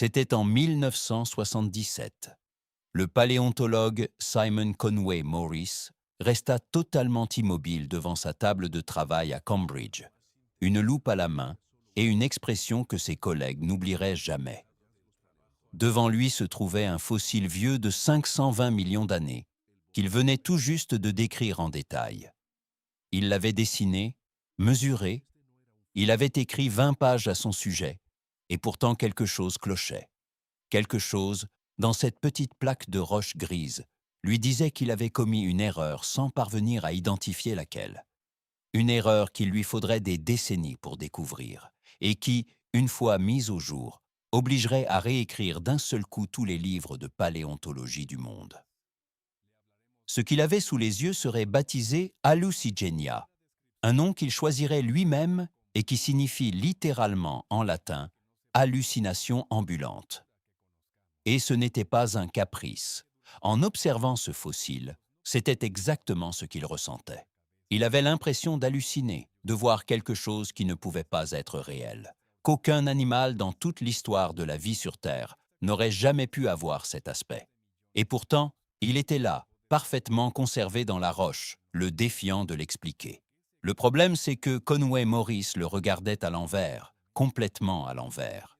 C'était en 1977. Le paléontologue Simon Conway Morris resta totalement immobile devant sa table de travail à Cambridge, une loupe à la main et une expression que ses collègues n'oublieraient jamais. Devant lui se trouvait un fossile vieux de 520 millions d'années, qu'il venait tout juste de décrire en détail. Il l'avait dessiné, mesuré, il avait écrit 20 pages à son sujet, et pourtant quelque chose clochait. Quelque chose, dans cette petite plaque de roche grise, lui disait qu'il avait commis une erreur sans parvenir à identifier laquelle. Une erreur qu'il lui faudrait des décennies pour découvrir, et qui, une fois mise au jour, obligerait à réécrire d'un seul coup tous les livres de paléontologie du monde. Ce qu'il avait sous les yeux serait baptisé Hallucigenia, un nom qu'il choisirait lui-même et qui signifie littéralement en latin « hallucination ambulante ». Et ce n'était pas un caprice. En observant ce fossile, c'était exactement ce qu'il ressentait. Il avait l'impression d'halluciner, de voir quelque chose qui ne pouvait pas être réel, qu'aucun animal dans toute l'histoire de la vie sur Terre n'aurait jamais pu avoir cet aspect. Et pourtant, il était là, parfaitement conservé dans la roche, le défiant de l'expliquer. Le problème, c'est que Conway Morris le regardait à l'envers, complètement à l'envers.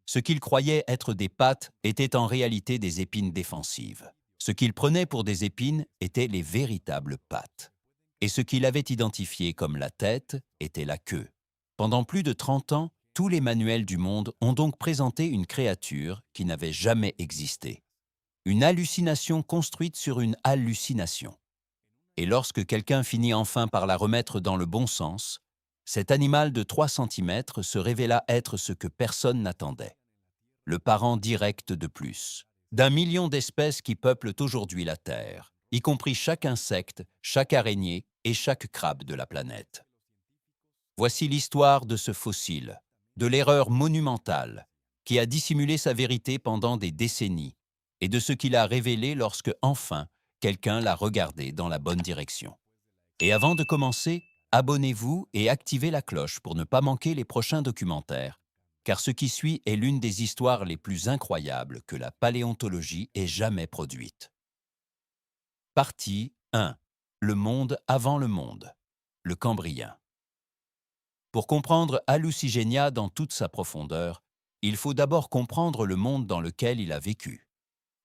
Ce qu'il croyait être des pattes étaient en réalité des épines défensives. Ce qu'il prenait pour des épines étaient les véritables pattes. Et ce qu'il avait identifié comme la tête était la queue. Pendant plus de 30 ans, tous les manuels du monde ont donc présenté une créature qui n'avait jamais existé. Une hallucination construite sur une hallucination. Et lorsque quelqu'un finit enfin par la remettre dans le bon sens, cet animal de 3 centimètres se révéla être ce que personne n'attendait. Le parent direct de plus, d'un million d'espèces qui peuplent aujourd'hui la Terre, y compris chaque insecte, chaque araignée et chaque crabe de la planète. Voici l'histoire de ce fossile, de l'erreur monumentale qui a dissimulé sa vérité pendant des décennies et de ce qu'il a révélé lorsque, enfin, quelqu'un l'a regardé dans la bonne direction. Et avant de commencer, abonnez-vous et activez la cloche pour ne pas manquer les prochains documentaires, car ce qui suit est l'une des histoires les plus incroyables que la paléontologie ait jamais produites. Partie 1. Le monde avant le monde. Le Cambrien. Pour comprendre Hallucigenia dans toute sa profondeur, il faut d'abord comprendre le monde dans lequel il a vécu.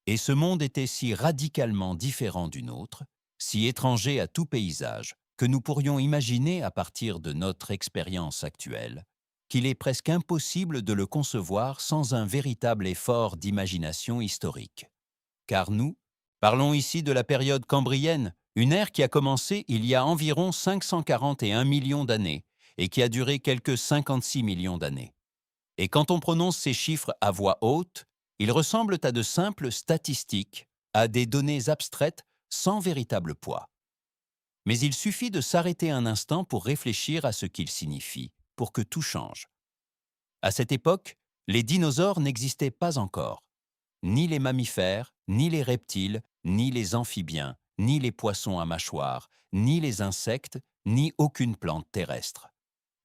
Et ce monde était si radicalement différent du nôtre, si étranger à tout paysage, que nous pourrions imaginer à partir de notre expérience actuelle, qu'il est presque impossible de le concevoir sans un véritable effort d'imagination historique. Car nous, parlons ici de la période cambrienne, une ère qui a commencé il y a environ 541 millions d'années et qui a duré quelques 56 millions d'années. Et quand on prononce ces chiffres à voix haute, ils ressemblent à de simples statistiques, à des données abstraites sans véritable poids. Mais il suffit de s'arrêter un instant pour réfléchir à ce qu'ils signifient, pour que tout change. À cette époque, les dinosaures n'existaient pas encore. Ni les mammifères, ni les reptiles, ni les amphibiens, ni les poissons à mâchoire, ni les insectes, ni aucune plante terrestre.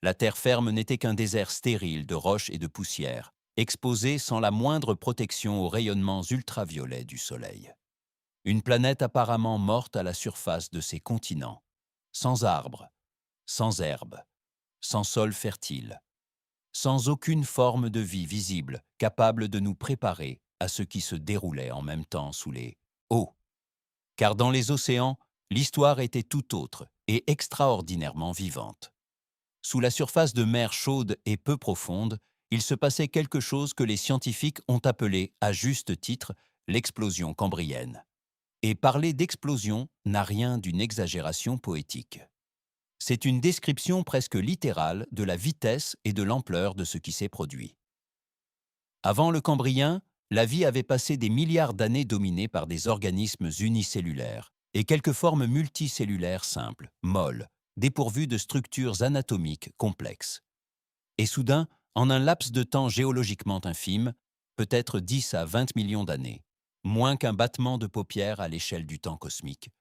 La terre ferme n'était qu'un désert stérile de roches et de poussière, exposé sans la moindre protection aux rayonnements ultraviolets du soleil. Une planète apparemment morte à la surface de ses continents, sans arbres, sans herbes, sans sol fertile, sans aucune forme de vie visible capable de nous préparer à ce qui se déroulait en même temps sous les eaux. Car dans les océans, l'histoire était tout autre et extraordinairement vivante. Sous la surface de mer chaude et peu profonde, il se passait quelque chose que les scientifiques ont appelé, à juste titre, l'explosion cambrienne. Et parler d'explosion n'a rien d'une exagération poétique. C'est une description presque littérale de la vitesse et de l'ampleur de ce qui s'est produit. Avant le Cambrien, la vie avait passé des milliards d'années dominée par des organismes unicellulaires et quelques formes multicellulaires simples, molles, dépourvues de structures anatomiques complexes. Et soudain, en un laps de temps géologiquement infime, peut-être 10 à 20 millions d'années, moins qu'un battement de paupières à l'échelle du temps cosmique,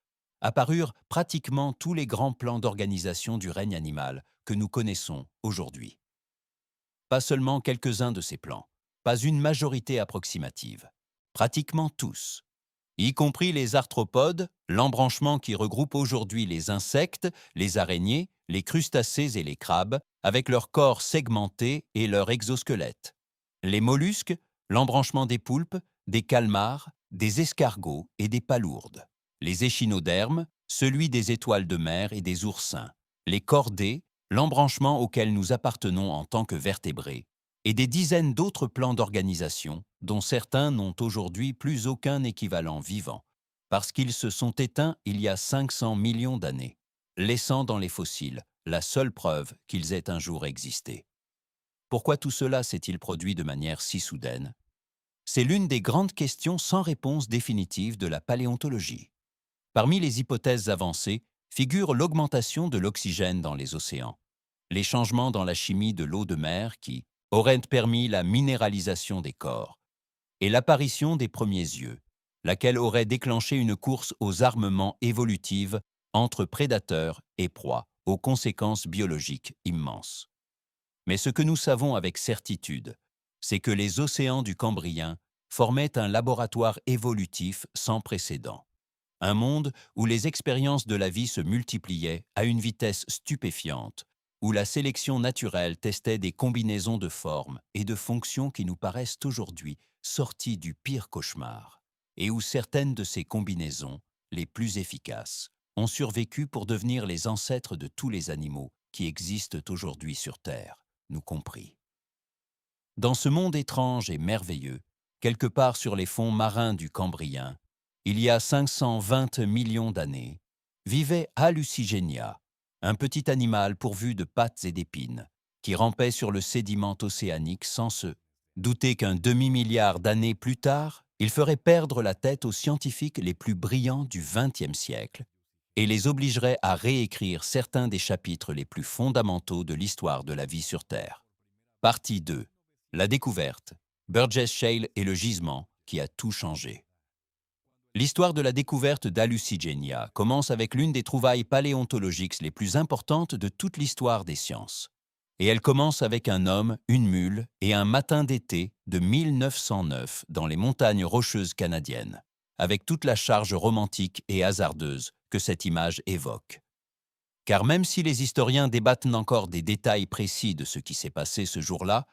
apparurent pratiquement tous les grands plans d'organisation du règne animal que nous connaissons aujourd'hui. Pas seulement quelques-uns de ces plans, pas une majorité approximative. Pratiquement tous, y compris les arthropodes, l'embranchement qui regroupe aujourd'hui les insectes, les araignées, les crustacés et les crabes, avec leur corps segmenté et leur exosquelette. Les mollusques, l'embranchement des poulpes, des calmars, des escargots et des palourdes. Les échinodermes, celui des étoiles de mer et des oursins. Les chordés, l'embranchement auquel nous appartenons en tant que vertébrés, et des dizaines d'autres plans d'organisation, dont certains n'ont aujourd'hui plus aucun équivalent vivant, parce qu'ils se sont éteints il y a 500 millions d'années, laissant dans les fossiles la seule preuve qu'ils aient un jour existé. Pourquoi tout cela s'est-il produit de manière si soudaine? C'est l'une des grandes questions sans réponse définitive de la paléontologie. Parmi les hypothèses avancées figure l'augmentation de l'oxygène dans les océans, les changements dans la chimie de l'eau de mer qui auraient permis la minéralisation des corps, et l'apparition des premiers yeux, laquelle aurait déclenché une course aux armements évolutives entre prédateurs et proies, aux conséquences biologiques immenses. Mais ce que nous savons avec certitude, c'est que les océans du Cambrien formaient un laboratoire évolutif sans précédent. Un monde où les expériences de la vie se multipliaient à une vitesse stupéfiante, où la sélection naturelle testait des combinaisons de formes et de fonctions qui nous paraissent aujourd'hui sorties du pire cauchemar, et où certaines de ces combinaisons, les plus efficaces, ont survécu pour devenir les ancêtres de tous les animaux qui existent aujourd'hui sur Terre, nous compris. Dans ce monde étrange et merveilleux, quelque part sur les fonds marins du Cambrien, il y a 520 millions d'années, vivait Hallucigenia, un petit animal pourvu de pattes et d'épines, qui rampait sur le sédiment océanique sans se douter qu'un demi-milliard d'années plus tard, il ferait perdre la tête aux scientifiques les plus brillants du XXe siècle et les obligerait à réécrire certains des chapitres les plus fondamentaux de l'histoire de la vie sur Terre. Partie 2. La découverte, Burgess Shale et le gisement qui a tout changé. L'histoire de la découverte d'Hallucigenia commence avec l'une des trouvailles paléontologiques les plus importantes de toute l'histoire des sciences. Et elle commence avec un homme, une mule et un matin d'été de 1909 dans les montagnes rocheuses canadiennes, avec toute la charge romantique et hasardeuse que cette image évoque. Car même si les historiens débattent encore des détails précis de ce qui s'est passé ce jour-là,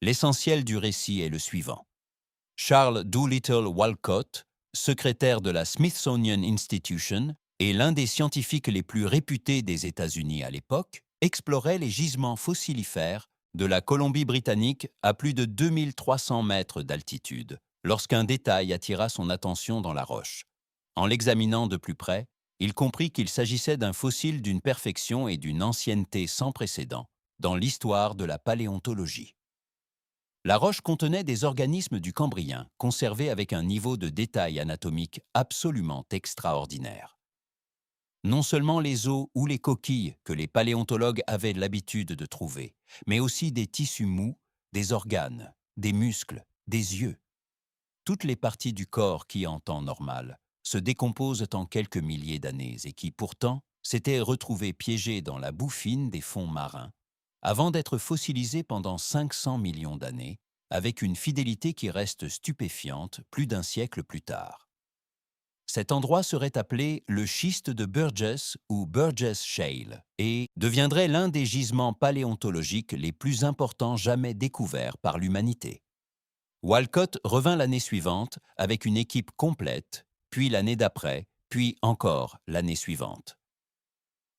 l'essentiel du récit est le suivant. Charles Doolittle Walcott, secrétaire de la Smithsonian Institution et l'un des scientifiques les plus réputés des États-Unis à l'époque, explorait les gisements fossilifères de la Colombie-Britannique à plus de 2300 mètres d'altitude, lorsqu'un détail attira son attention dans la roche. En l'examinant de plus près, il comprit qu'il s'agissait d'un fossile d'une perfection et d'une ancienneté sans précédent dans l'histoire de la paléontologie. La roche contenait des organismes du Cambrien, conservés avec un niveau de détail anatomique absolument extraordinaire. Non seulement les os ou les coquilles que les paléontologues avaient l'habitude de trouver, mais aussi des tissus mous, des organes, des muscles, des yeux. Toutes les parties du corps qui, en temps normal, se décomposent en quelques milliers d'années et qui, pourtant, s'étaient retrouvées piégées dans la boue fine des fonds marins, avant d'être fossilisées pendant 500 millions d'années, avec une fidélité qui reste stupéfiante plus d'un siècle plus tard. Cet endroit serait appelé le schiste de Burgess ou Burgess Shale et deviendrait l'un des gisements paléontologiques les plus importants jamais découverts par l'humanité. Walcott revint l'année suivante avec une équipe complète, puis l'année d'après, puis encore l'année suivante.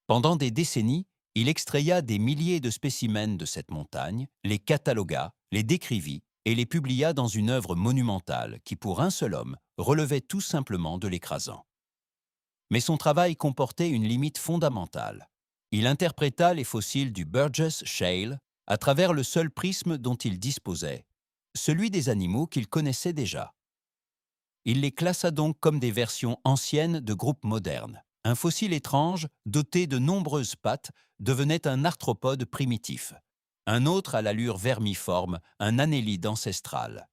Pendant des décennies, il extraya des milliers de spécimens de cette montagne, les catalogua, les décrivit et les publia dans une œuvre monumentale qui, pour un seul homme, relevait tout simplement de l'écrasant. Mais son travail comportait une limite fondamentale. Il interpréta les fossiles du Burgess Shale à travers le seul prisme dont il disposait, celui des animaux qu'il connaissait déjà. Il les classa donc comme des versions anciennes de groupes modernes. Un fossile étrange, doté de nombreuses pattes, devenait un arthropode primitif. Un autre à l'allure vermiforme, un annélide ancestral.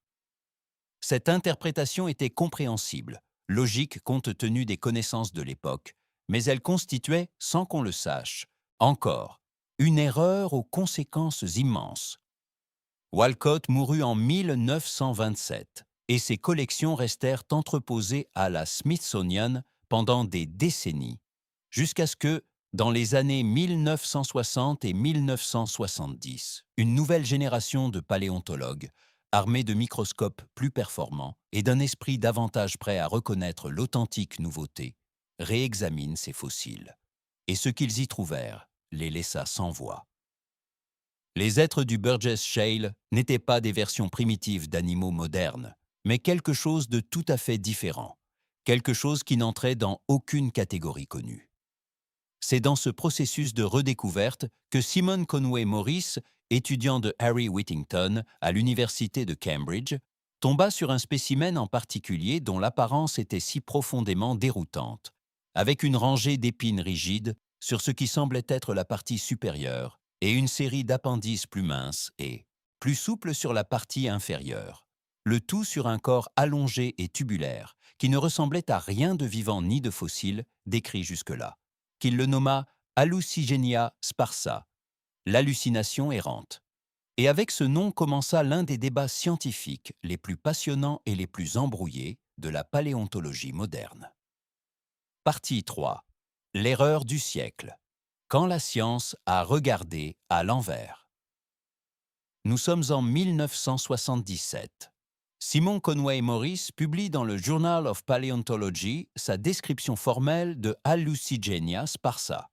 Cette interprétation était compréhensible, logique compte tenu des connaissances de l'époque, mais elle constituait, sans qu'on le sache, encore, une erreur aux conséquences immenses. Walcott mourut en 1927 et ses collections restèrent entreposées à la Smithsonian pendant des décennies, jusqu'à ce que, dans les années 1960 et 1970, une nouvelle génération de paléontologues, armés de microscopes plus performants et d'un esprit davantage prêt à reconnaître l'authentique nouveauté, réexaminent ces fossiles. Et ce qu'ils y trouvèrent les laissa sans voix. Les êtres du Burgess Shale n'étaient pas des versions primitives d'animaux modernes, mais quelque chose de tout à fait différent, quelque chose qui n'entrait dans aucune catégorie connue. C'est dans ce processus de redécouverte que Simon Conway Morris, étudiant de Harry Whittington à l'université de Cambridge, tomba sur un spécimen en particulier dont l'apparence était si profondément déroutante, avec une rangée d'épines rigides sur ce qui semblait être la partie supérieure et une série d'appendices plus minces et plus souples sur la partie inférieure, le tout sur un corps allongé et tubulaire qui ne ressemblait à rien de vivant ni de fossile décrit jusque-là, qu'il le nomma Hallucigenia sparsa, l'hallucination errante. Et avec ce nom commença l'un des débats scientifiques les plus passionnants et les plus embrouillés de la paléontologie moderne. Partie 3. L'erreur du siècle. Quand la science a regardé à l'envers. Nous sommes en 1977. Simon Conway Morris publie dans le Journal of Paleontology sa description formelle de Hallucigenia sparsa.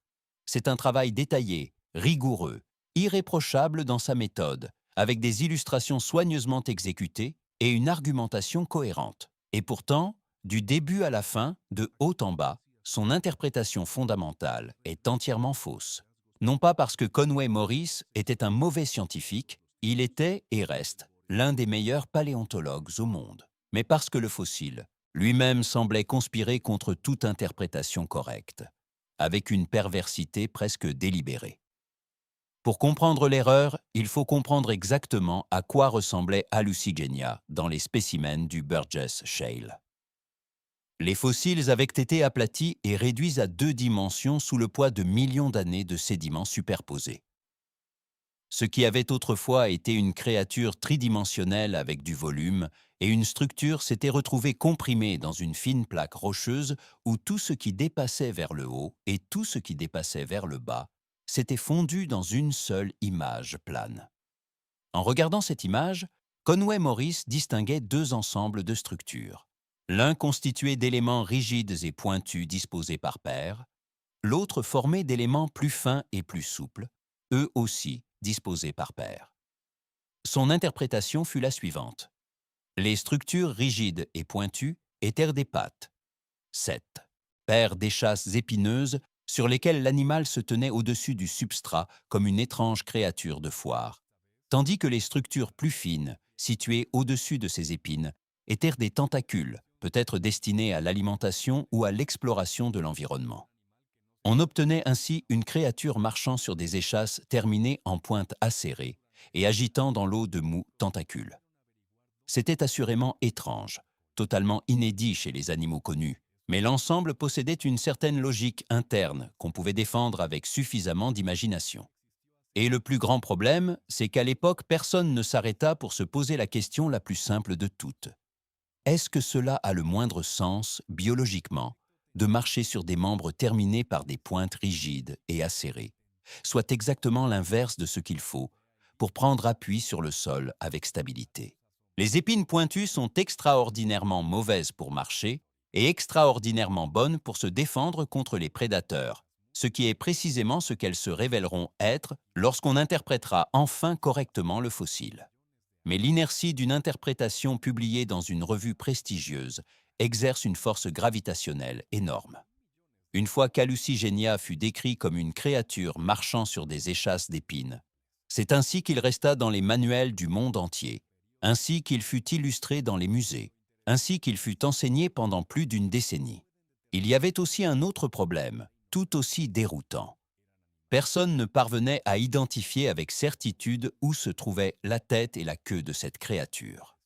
C'est un travail détaillé, rigoureux, irréprochable dans sa méthode, avec des illustrations soigneusement exécutées et une argumentation cohérente. Et pourtant, du début à la fin, de haut en bas, son interprétation fondamentale est entièrement fausse. Non pas parce que Conway Morris était un mauvais scientifique, il était et reste l'un des meilleurs paléontologues au monde, mais parce que le fossile lui-même semblait conspirer contre toute interprétation correcte, avec une perversité presque délibérée. Pour comprendre l'erreur, il faut comprendre exactement à quoi ressemblait Hallucigenia dans les spécimens du Burgess Shale. Les fossiles avaient été aplatis et réduits à 2 dimensions sous le poids de millions d'années de sédiments superposés. Ce qui avait autrefois été une créature tridimensionnelle avec du volume et une structure s'était retrouvé comprimé dans une fine plaque rocheuse où tout ce qui dépassait vers le haut et tout ce qui dépassait vers le bas s'était fondu dans une seule image plane. En regardant cette image, Conway Morris distinguait 2 ensembles de structures. L'un constitué d'éléments rigides et pointus disposés par paires, l'autre formé d'éléments plus fins et plus souples, eux aussi disposés par paires. Son interprétation fut la suivante. Les structures rigides et pointues étaient des pattes, 7, paires d'échasses épineuses sur lesquelles l'animal se tenait au-dessus du substrat comme une étrange créature de foire, tandis que les structures plus fines, situées au-dessus de ces épines, étaient des tentacules, peut-être destinés à l'alimentation ou à l'exploration de l'environnement. On obtenait ainsi une créature marchant sur des échasses terminées en pointe acérée et agitant dans l'eau de mous tentacules. C'était assurément étrange, totalement inédit chez les animaux connus, mais l'ensemble possédait une certaine logique interne qu'on pouvait défendre avec suffisamment d'imagination. Et le plus grand problème, c'est qu'à l'époque, personne ne s'arrêta pour se poser la question la plus simple de toutes. Est-ce que cela a le moindre sens, biologiquement, de marcher sur des membres terminés par des pointes rigides et acérées, soit exactement l'inverse de ce qu'il faut pour prendre appui sur le sol avec stabilité? Les épines pointues sont extraordinairement mauvaises pour marcher et extraordinairement bonnes pour se défendre contre les prédateurs, ce qui est précisément ce qu'elles se révéleront être lorsqu'on interprétera enfin correctement le fossile. Mais l'inertie d'une interprétation publiée dans une revue prestigieuse exerce une force gravitationnelle énorme. Une fois qu'Hallucigenia fut décrit comme une créature marchant sur des échasses d'épines, c'est ainsi qu'il resta dans les manuels du monde entier, ainsi qu'il fut illustré dans les musées, ainsi qu'il fut enseigné pendant plus d'une décennie. Il y avait aussi un autre problème, tout aussi déroutant. Personne ne parvenait à identifier avec certitude où se trouvaient la tête et la queue de cette créature.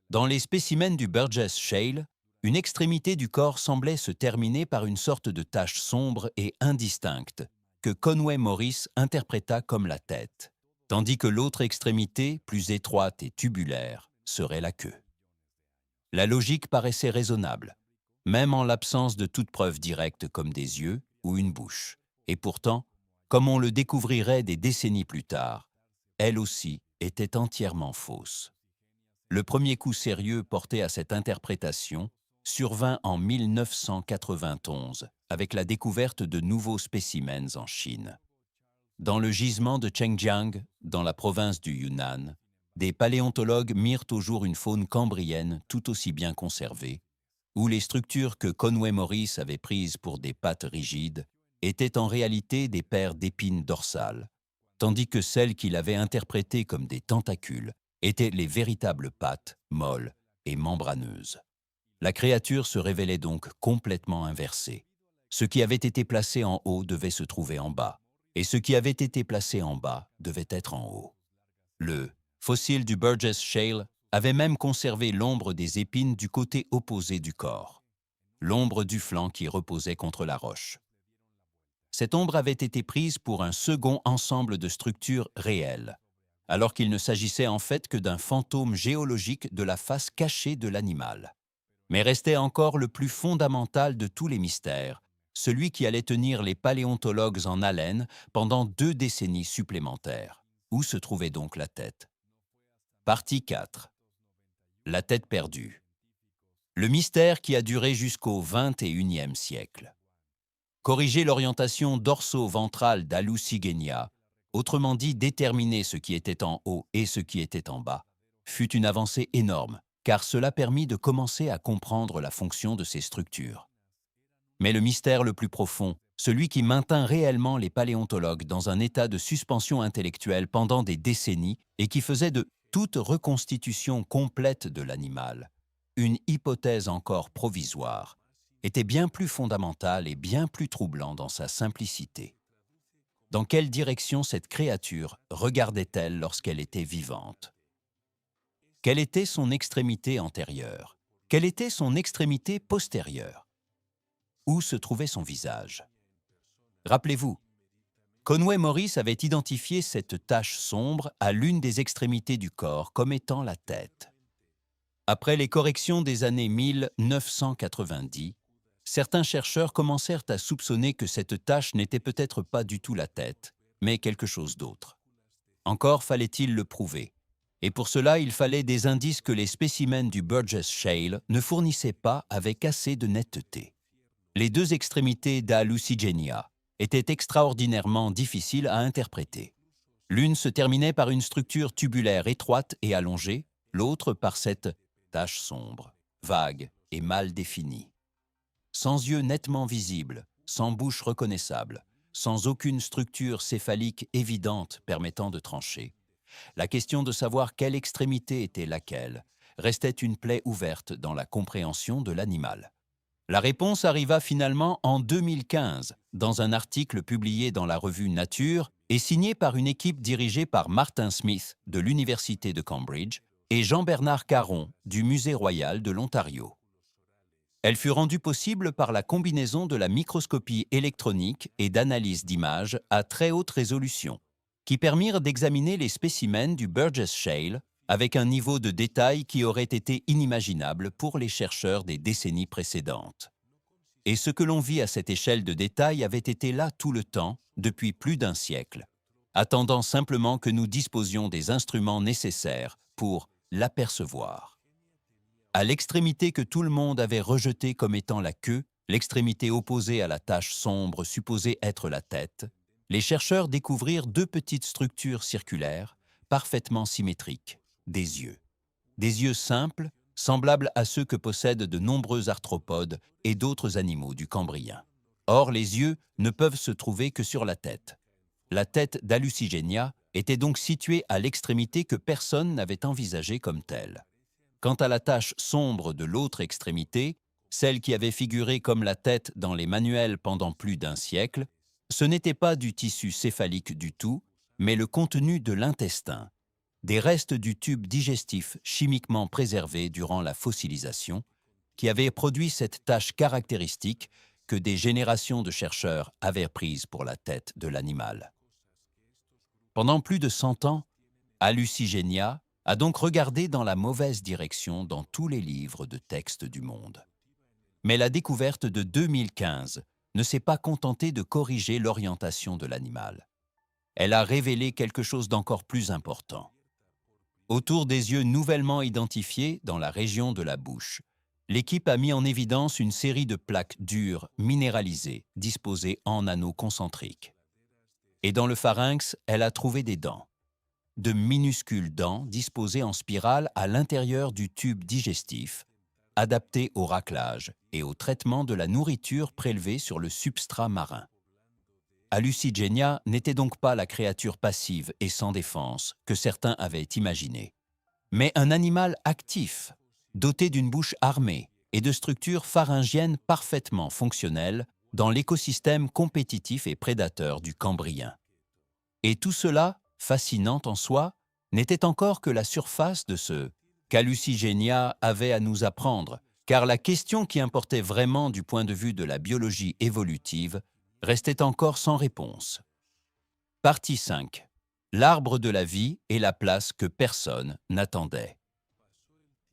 Dans les spécimens du Burgess Shale, une extrémité du corps semblait se terminer par une sorte de tache sombre et indistincte que Conway Morris interpréta comme la tête, tandis que l'autre extrémité, plus étroite et tubulaire, serait la queue. La logique paraissait raisonnable, même en l'absence de toute preuve directe comme des yeux ou une bouche. Et pourtant, comme on le découvrirait des décennies plus tard, elle aussi était entièrement fausse. Le premier coup sérieux porté à cette interprétation survint en 1991 avec la découverte de nouveaux spécimens en Chine. Dans le gisement de Chengjiang, dans la province du Yunnan, des paléontologues mirent au jour une faune cambrienne tout aussi bien conservée, où les structures que Conway Morris avait prises pour des pattes rigides étaient en réalité des paires d'épines dorsales, tandis que celles qu'il avait interprétées comme des tentacules étaient les véritables pattes molles et membraneuses. La créature se révélait donc complètement inversée. Ce qui avait été placé en haut devait se trouver en bas, et ce qui avait été placé en bas devait être en haut. Le fossile du Burgess Shale avait même conservé l'ombre des épines du côté opposé du corps, l'ombre du flanc qui reposait contre la roche. Cette ombre avait été prise pour un second ensemble de structures réelles, alors qu'il ne s'agissait en fait que d'un fantôme géologique de la face cachée de l'animal. Mais restait encore le plus fondamental de tous les mystères, celui qui allait tenir les paléontologues en haleine pendant 2 décennies supplémentaires. Où se trouvait donc la tête? Partie 4. La tête perdue. Le mystère qui a duré jusqu'au XXIe siècle. Corriger l'orientation dorso-ventrale d'Hallucigenia, autrement dit déterminer ce qui était en haut et ce qui était en bas, fut une avancée énorme, car cela permit de commencer à comprendre la fonction de ces structures. Mais le mystère le plus profond, celui qui maintint réellement les paléontologues dans un état de suspension intellectuelle pendant des décennies et qui faisait de toute reconstitution complète de l'animal une hypothèse encore provisoire, était bien plus fondamental et bien plus troublant dans sa simplicité. Dans quelle direction cette créature regardait-elle lorsqu'elle était vivante? Quelle était son extrémité antérieure? Quelle était son extrémité postérieure? Où se trouvait son visage? Rappelez-vous, Conway Morris avait identifié cette tache sombre à l'une des extrémités du corps comme étant la tête. Après les corrections des années 1990, certains chercheurs commencèrent à soupçonner que cette tache n'était peut-être pas du tout la tête, mais quelque chose d'autre. Encore fallait-il le prouver. Et pour cela, il fallait des indices que les spécimens du Burgess Shale ne fournissaient pas avec assez de netteté. Les 2 extrémités d'Hallucigenia étaient extraordinairement difficiles à interpréter. L'une se terminait par une structure tubulaire étroite et allongée, l'autre par cette tache sombre, vague et mal définie. Sans yeux nettement visibles, sans bouche reconnaissable, sans aucune structure céphalique évidente permettant de trancher, la question de savoir quelle extrémité était laquelle restait une plaie ouverte dans la compréhension de l'animal. La réponse arriva finalement en 2015 dans un article publié dans la revue Nature et signé par une équipe dirigée par Martin Smith de l'Université de Cambridge et Jean-Bernard Caron du Musée royal de l'Ontario. Elle fut rendue possible par la combinaison de la microscopie électronique et d'analyse d'images à très haute résolution, qui permirent d'examiner les spécimens du Burgess Shale avec un niveau de détail qui aurait été inimaginable pour les chercheurs des décennies précédentes. Et ce que l'on vit à cette échelle de détail avait été là tout le temps, depuis plus d'1 siècle, attendant simplement que nous disposions des instruments nécessaires pour l'apercevoir. À l'extrémité que tout le monde avait rejetée comme étant la queue, l'extrémité opposée à la tache sombre supposée être la tête, les chercheurs découvrirent 2 petites structures circulaires, parfaitement symétriques, des yeux. Des yeux simples, semblables à ceux que possèdent de nombreux arthropodes et d'autres animaux du Cambrien. Or, les yeux ne peuvent se trouver que sur la tête. La tête d'Hallucigenia était donc située à l'extrémité que personne n'avait envisagée comme telle. Quant à la tache sombre de l'autre extrémité, celle qui avait figuré comme la tête dans les manuels pendant plus d'1 siècle, ce n'était pas du tissu céphalique du tout, mais le contenu de l'intestin, des restes du tube digestif chimiquement préservé durant la fossilisation, qui avait produit cette tache caractéristique que des générations de chercheurs avaient prise pour la tête de l'animal. Pendant plus de 100 ans, Hallucigenia a donc regardé dans la mauvaise direction dans tous les livres de texte du monde. Mais la découverte de 2015 ne s'est pas contentée de corriger l'orientation de l'animal. Elle a révélé quelque chose d'encore plus important. Autour des yeux nouvellement identifiés dans la région de la bouche, l'équipe a mis en évidence une série de plaques dures, minéralisées, disposées en anneaux concentriques. Et dans le pharynx, elle a trouvé des dents. De minuscules dents disposées en spirale à l'intérieur du tube digestif, adaptées au raclage et au traitement de la nourriture prélevée sur le substrat marin. Hallucigenia n'était donc pas la créature passive et sans défense que certains avaient imaginé, mais un animal actif, doté d'une bouche armée et de structures pharyngiennes parfaitement fonctionnelles dans l'écosystème compétitif et prédateur du Cambrien. Et tout cela, fascinant en soi, n'était encore que la surface de ce qu'Hallucigenia avait à nous apprendre, car la question qui importait vraiment du point de vue de la biologie évolutive restait encore sans réponse. Partie 5. L'arbre de la vie et la place que personne n'attendait.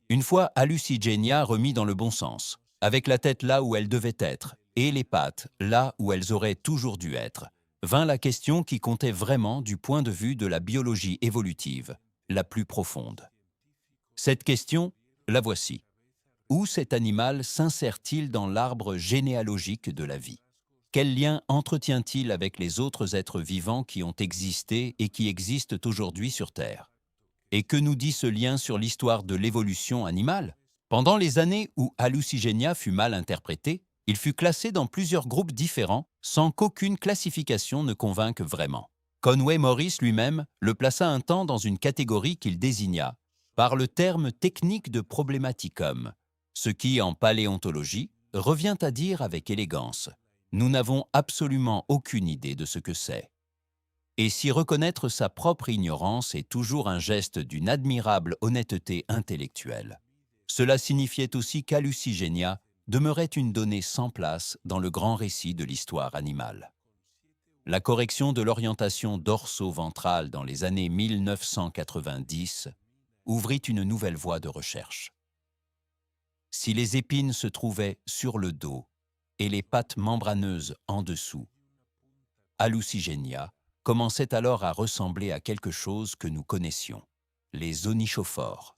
Une fois Hallucigenia remis dans le bon sens, avec la tête là où elle devait être et les pattes là où elles auraient toujours dû être, vint la question qui comptait vraiment du point de vue de la biologie évolutive, la plus profonde. Cette question, la voici. Où cet animal s'insère-t-il dans l'arbre généalogique de la vie ? Quel lien entretient-il avec les autres êtres vivants qui ont existé et qui existent aujourd'hui sur Terre ? Et que nous dit ce lien sur l'histoire de l'évolution animale ? Pendant les années où Hallucigenia fut mal interprété, il fut classé dans plusieurs groupes différents sans qu'aucune classification ne convainque vraiment. Conway Morris lui-même le plaça un temps dans une catégorie qu'il désigna par le terme technique de problématicum, ce qui, en paléontologie, revient à dire avec élégance « nous n'avons absolument aucune idée de ce que c'est ». Et si reconnaître sa propre ignorance est toujours un geste d'une admirable honnêteté intellectuelle, cela signifiait aussi qu'Hallucigenia demeurait une donnée sans place dans le grand récit de l'histoire animale. La correction de l'orientation dorso-ventrale dans les années 1990 ouvrit une nouvelle voie de recherche. Si les épines se trouvaient sur le dos et les pattes membraneuses en dessous, Hallucigenia commençait alors à ressembler à quelque chose que nous connaissions, les onychophores.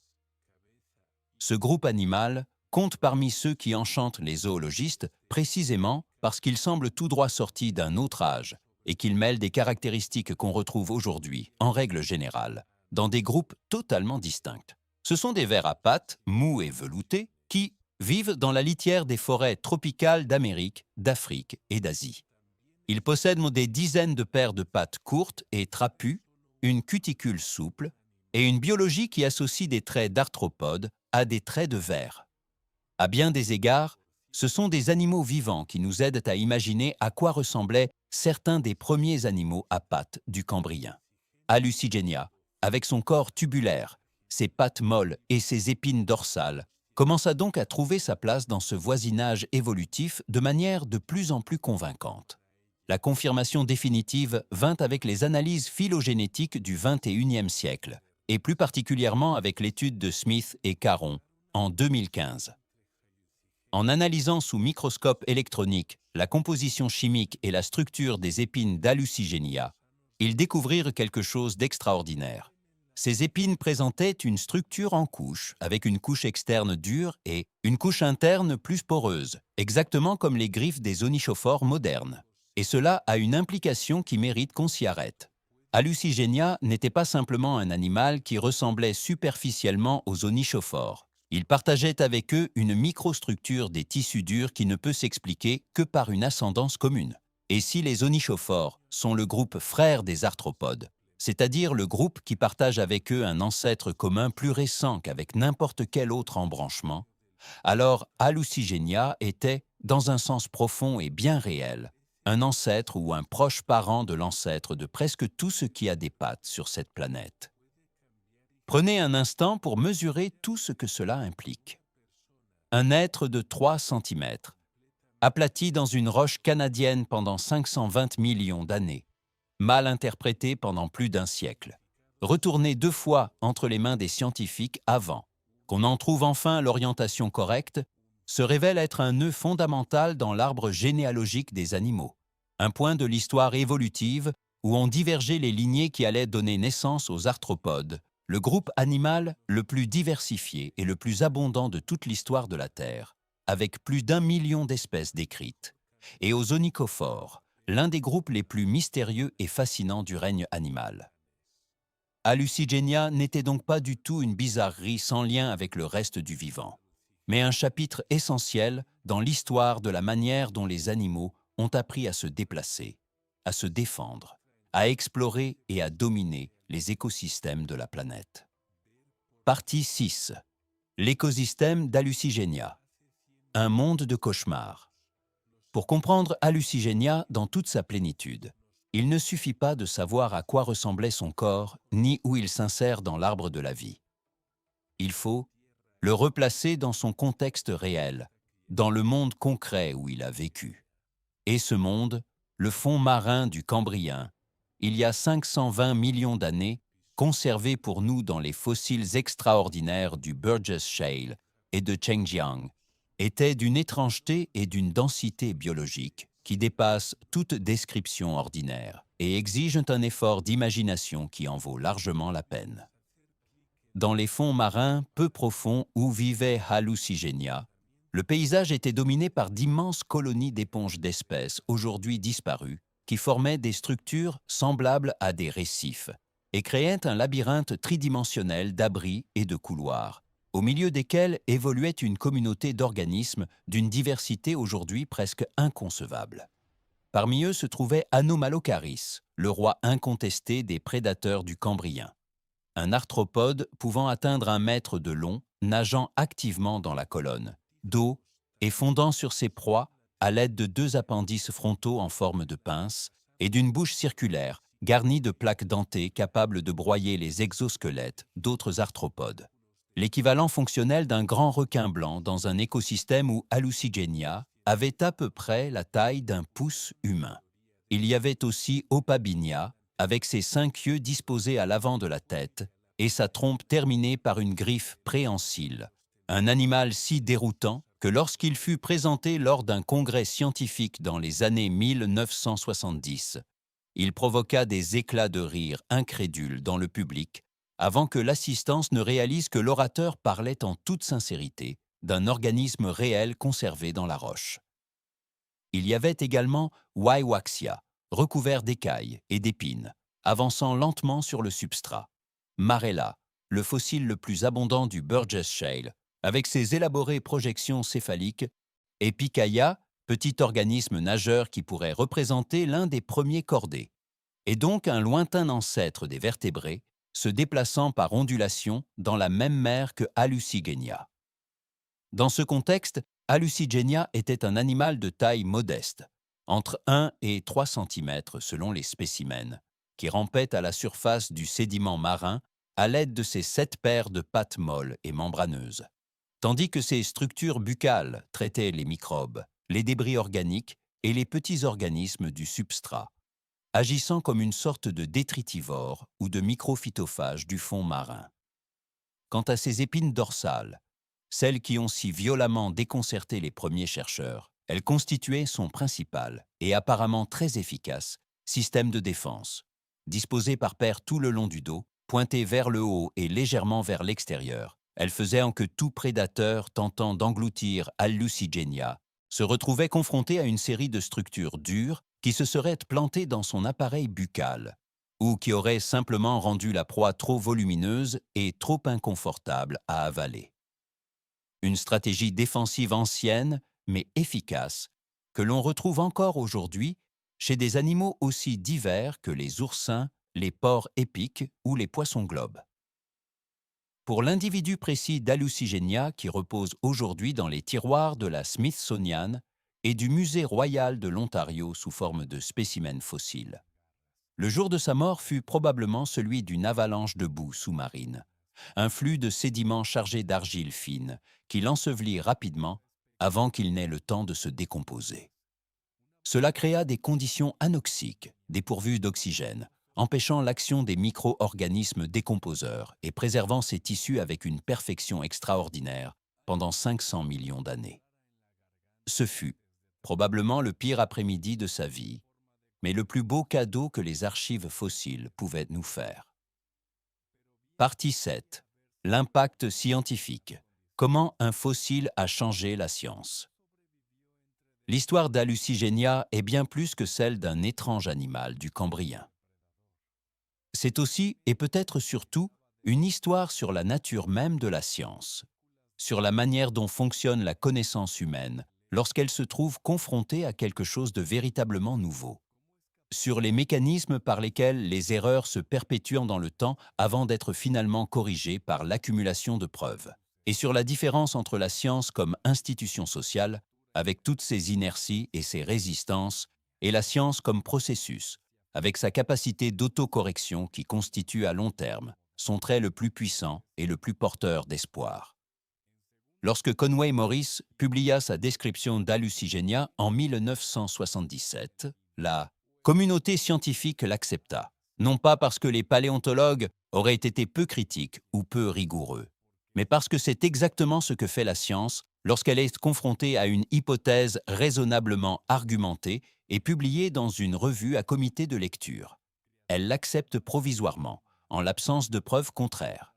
Ce groupe animal compte parmi ceux qui enchantent les zoologistes précisément parce qu'il semble tout droit sorti d'un autre âge et qu'il mêle des caractéristiques qu'on retrouve aujourd'hui, en règle générale, dans des groupes totalement distincts. Ce sont des vers à pattes, mous et veloutés, qui vivent dans la litière des forêts tropicales d'Amérique, d'Afrique et d'Asie. Ils possèdent des dizaines de paires de pattes courtes et trapues, une cuticule souple et une biologie qui associe des traits d'arthropodes à des traits de vers. À bien des égards, ce sont des animaux vivants qui nous aident à imaginer à quoi ressemblaient certains des premiers animaux à pattes du Cambrien. Hallucigenia, avec son corps tubulaire, ses pattes molles et ses épines dorsales, commença donc à trouver sa place dans ce voisinage évolutif de manière de plus en plus convaincante. La confirmation définitive vint avec les analyses phylogénétiques du XXIe siècle, et plus particulièrement avec l'étude de Smith et Caron en 2015. En analysant sous microscope électronique la composition chimique et la structure des épines d'Hallucigenia, ils découvrirent quelque chose d'extraordinaire. Ces épines présentaient une structure en couche, avec une couche externe dure et une couche interne plus poreuse, exactement comme les griffes des onychophores modernes. Et cela a une implication qui mérite qu'on s'y arrête. Hallucigenia n'était pas simplement un animal qui ressemblait superficiellement aux onychophores. Il partageait avec eux une microstructure des tissus durs qui ne peut s'expliquer que par une ascendance commune. Et si les onychophores sont le groupe frère des arthropodes, c'est-à-dire le groupe qui partage avec eux un ancêtre commun plus récent qu'avec n'importe quel autre embranchement, alors Hallucigenia était, dans un sens profond et bien réel, un ancêtre ou un proche parent de l'ancêtre de presque tout ce qui a des pattes sur cette planète. Prenez un instant pour mesurer tout ce que cela implique. Un être de 3 cm, aplati dans une roche canadienne pendant 520 millions d'années, mal interprété pendant plus d'un siècle, retourné 2 fois entre les mains des scientifiques avant qu'on en trouve enfin l'orientation correcte, se révèle être un nœud fondamental dans l'arbre généalogique des animaux, un point de l'histoire évolutive où ont divergé les lignées qui allaient donner naissance aux arthropodes, le groupe animal le plus diversifié et le plus abondant de toute l'histoire de la Terre, avec plus d'1 million d'espèces décrites, et aux onychophores, l'un des groupes les plus mystérieux et fascinants du règne animal. Hallucigenia n'était donc pas du tout une bizarrerie sans lien avec le reste du vivant, mais un chapitre essentiel dans l'histoire de la manière dont les animaux ont appris à se déplacer, à se défendre, à explorer et à dominer les écosystèmes de la planète. Partie 6. L'écosystème d'Hallucigenia. Un monde de cauchemars. Pour comprendre Hallucigenia dans toute sa plénitude, il ne suffit pas de savoir à quoi ressemblait son corps ni où il s'insère dans l'arbre de la vie. Il faut le replacer dans son contexte réel, dans le monde concret où il a vécu. Et ce monde, le fond marin du Cambrien, il y a 520 millions d'années, conservé pour nous dans les fossiles extraordinaires du Burgess Shale et de Chengjiang, était d'une étrangeté et d'une densité biologique qui dépassent toute description ordinaire et exigent un effort d'imagination qui en vaut largement la peine. Dans les fonds marins peu profonds où vivait Hallucigenia, le paysage était dominé par d'immenses colonies d'éponges d'espèces aujourd'hui disparues qui formaient des structures semblables à des récifs et créaient un labyrinthe tridimensionnel d'abris et de couloirs, au milieu desquels évoluait une communauté d'organismes d'une diversité aujourd'hui presque inconcevable. Parmi eux se trouvait Anomalocaris, le roi incontesté des prédateurs du Cambrien. Un arthropode pouvant atteindre 1 mètre de long, nageant activement dans la colonne, d'eau et fondant sur ses proies à l'aide de 2 appendices frontaux en forme de pince et d'une bouche circulaire garnie de plaques dentées capables de broyer les exosquelettes d'autres arthropodes. L'équivalent fonctionnel d'un grand requin blanc dans un écosystème où Hallucigenia avait à peu près la taille d'un pouce humain. Il y avait aussi Opabinia, avec ses 5 yeux disposés à l'avant de la tête et sa trompe terminée par une griffe préhensile, un animal si déroutant que lorsqu'il fut présenté lors d'un congrès scientifique dans les années 1970, il provoqua des éclats de rire incrédules dans le public avant que l'assistance ne réalise que l'orateur parlait en toute sincérité d'un organisme réel conservé dans la roche. Il y avait également Waiwaxia, recouvert d'écailles et d'épines, avançant lentement sur le substrat. Marella, le fossile le plus abondant du Burgess Shale, avec ses élaborées projections céphaliques, et Picaya, petit organisme nageur qui pourrait représenter l'un des premiers chordés, et donc un lointain ancêtre des vertébrés, se déplaçant par ondulation dans la même mer que Hallucigenia. Dans ce contexte, Hallucigenia était un animal de taille modeste, entre 1 et 3 cm selon les spécimens, qui rampait à la surface du sédiment marin à l'aide de ses 7 paires de pattes molles et membraneuses, tandis que ses structures buccales traitaient les microbes, les débris organiques et les petits organismes du substrat, agissant comme une sorte de détritivore ou de microphytophage du fond marin. Quant à ses épines dorsales, celles qui ont si violemment déconcerté les premiers chercheurs, elles constituaient son principal et apparemment très efficace système de défense, disposé par paires tout le long du dos, pointé vers le haut et légèrement vers l'extérieur. Elles faisaient en que tout prédateur tentant d'engloutir Hallucigenia se retrouvait confronté à une série de structures dures qui se seraient plantées dans son appareil buccal, ou qui auraient simplement rendu la proie trop volumineuse et trop inconfortable à avaler. Une stratégie défensive ancienne, mais efficace, que l'on retrouve encore aujourd'hui chez des animaux aussi divers que les oursins, les porcs épics ou les poissons globes. Pour l'individu précis d'Hallucigenia qui repose aujourd'hui dans les tiroirs de la Smithsonian et du Musée royal de l'Ontario sous forme de spécimens fossiles. Le jour de sa mort fut probablement celui d'une avalanche de boue sous-marine, un flux de sédiments chargés d'argile fine qui l'ensevelit rapidement avant qu'il n'ait le temps de se décomposer. Cela créa des conditions anoxiques, dépourvues d'oxygène, empêchant l'action des micro-organismes décomposeurs et préservant ces tissus avec une perfection extraordinaire pendant 500 millions d'années. Ce fut probablement le pire après-midi de sa vie, mais le plus beau cadeau que les archives fossiles pouvaient nous faire. Partie 7. L'impact scientifique. Comment un fossile a changé la science. L'histoire d'Hallucigenia est bien plus que celle d'un étrange animal du Cambrien. C'est aussi, et peut-être surtout, une histoire sur la nature même de la science, sur la manière dont fonctionne la connaissance humaine lorsqu'elle se trouve confrontée à quelque chose de véritablement nouveau, sur les mécanismes par lesquels les erreurs se perpétuent dans le temps avant d'être finalement corrigées par l'accumulation de preuves, et sur la différence entre la science comme institution sociale, avec toutes ses inerties et ses résistances, et la science comme processus, avec sa capacité d'autocorrection qui constitue à long terme son trait le plus puissant et le plus porteur d'espoir. Lorsque Conway Morris publia sa description d'Hallucigenia en 1977, la communauté scientifique l'accepta, non pas parce que les paléontologues auraient été peu critiques ou peu rigoureux, mais parce que c'est exactement ce que fait la science lorsqu'elle est confrontée à une hypothèse raisonnablement argumentée et publiée dans une revue à comité de lecture. Elle l'accepte provisoirement, en l'absence de preuves contraires.